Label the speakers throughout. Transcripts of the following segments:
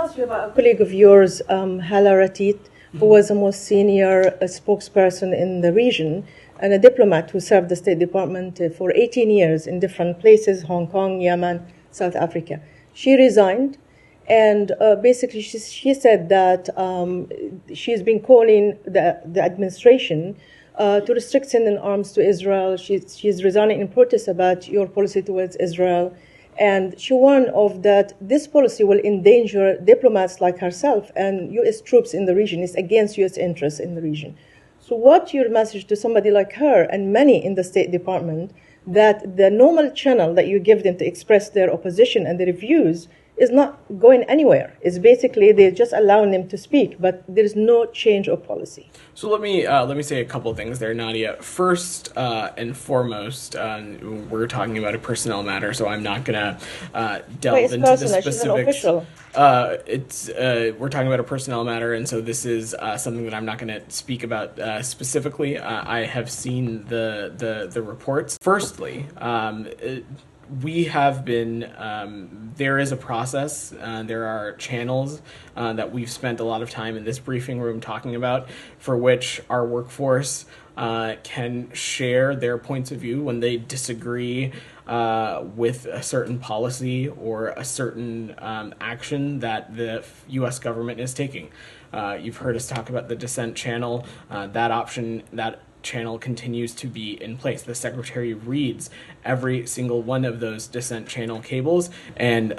Speaker 1: ask you about a colleague of yours, Hala Ratit, who was the most senior spokesperson in the region and a diplomat who served the State Department for 18 years in different places, Hong Kong, Yemen, South Africa. She resigned, and basically she said that she's been calling the administration to restrict sending arms to Israel. She's resigning in protest about your policy towards Israel. And she warned of that this policy will endanger diplomats like herself and U.S. troops in the region. It's against U.S. interests in the region. So what's your message to somebody like her and many in the State Department that the normal channel that you give them to express their opposition and their views is not going anywhere? It's basically they're just allowing them to speak, but there's no change of policy.
Speaker 2: So let me say a couple things there, Nadia. First and foremost, we're talking about a personnel matter, so I'm not going to delve into the specifics.
Speaker 1: She's an official.
Speaker 2: We're talking about a personnel matter, and so this is something that I'm not going to speak about specifically. I have seen the reports. Firstly, we have been, there is a process, there are channels that we've spent a lot of time in this briefing room talking about, for which our workforce can share their points of view when they disagree with a certain policy or a certain action that the U.S. government is taking. You've heard us talk about the dissent channel. That channel continues to be in place. The Secretary reads every single one of those dissent channel cables, and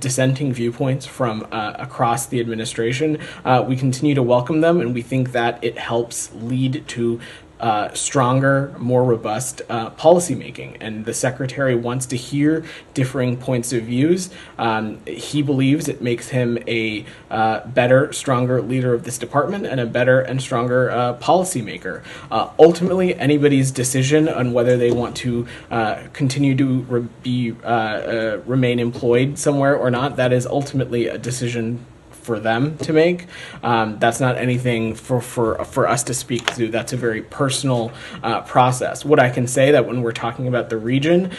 Speaker 2: dissenting viewpoints from across the administration, we continue to welcome them, and we think that it helps lead to stronger, more robust policymaking. And the Secretary wants to hear differing points of views. He believes it makes him a better, stronger leader of this department and a better and stronger policymaker. Ultimately, anybody's decision on whether they want to continue to remain employed somewhere or not, that is ultimately a decision for them to make. That's not anything for us to speak to. That's a very personal process. What I can say that when we're talking about the region,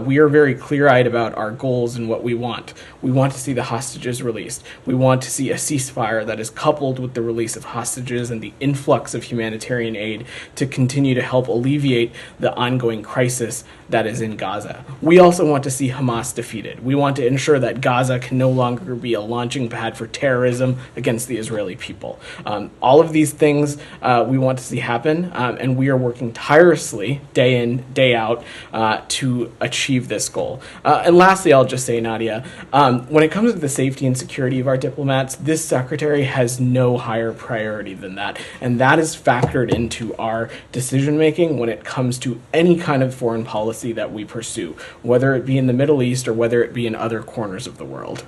Speaker 2: we are very clear-eyed about our goals and what we want. We want to see the hostages released. We want to see a ceasefire that is coupled with the release of hostages and the influx of humanitarian aid to continue to help alleviate the ongoing crisis that is in Gaza. We also want to see Hamas defeated. We want to ensure that Gaza can no longer be a launching pad for terrorism against the Israeli people. All of these things we want to see happen, and we are working tirelessly, day in, day out, to achieve this goal. And lastly, I'll just say, Nadia, when it comes to the safety and security of our diplomats, this Secretary has no higher priority than that, and that is factored into our decision-making when it comes to any kind of foreign policy that we pursue, whether it be in the Middle East or whether it be in other corners of the world.